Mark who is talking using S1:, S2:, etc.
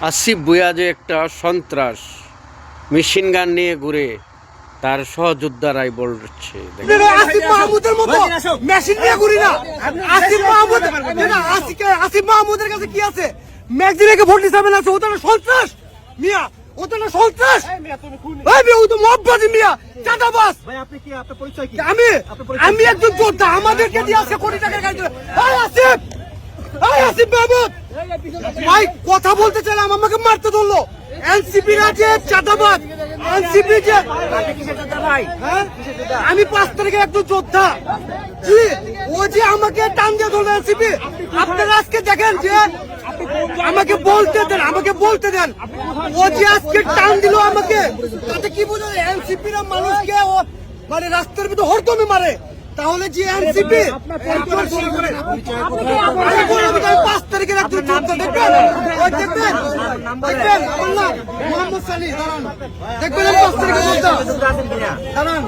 S1: আসিফ ভুঁইয়া যে একটা সন্ত্রাস, মেশিন গান নিয়ে ঘুরে তার সহযোদ্ধারাই বলছে।
S2: আসিফ মাহমুদের মতো মেশিন নিয়ে ঘুরি না। আসিফ মাহমুদের কাছে কি আছে? ম্যাগজিনেকে ভোট হিসাবে আছে, ওটা না সন্ত্রাস মিয়া, ওটা না সন্ত্রাস। ও তো মহব্বতী মিয়া, চাঁদাবাজ। আমি একজন যোদ্ধা, আমাদেরকে দিয়ে আজকে কোটি টাকা খাইতে। আসিফ, আসিফ মাহমুদ ভাই কথা বলতে চাইলাম, আমাকে মারতে ধরলো। এনসিপি না যে চাঁদাবাজ, এনসিপি যে আমি 5 তারিখে একজন যোদ্ধা। ও যে আমাকে টান দিয়ে ধরলো এনসিপি। আপনারা আজকে দেখেন যে আমাকে বলতে দেন, আমাকে বলতে দেন। ও যে আজকে টান দিল আমাকে, তাতে কি বোঝা যায়? এনসিপিরা মানুষকে মানে রাস্তার ভিতরে হরদমে মারে। তাহলে যে এনসিপি 5 তারিখের একজন যোদ্ধা, দেখবেন দেখবেন দেখবেন আমার নাম মোহাম্মদ সালি, দাঁড়ান দেখবেন 5 তারিখের যোদ্ধা, দাঁড়ান।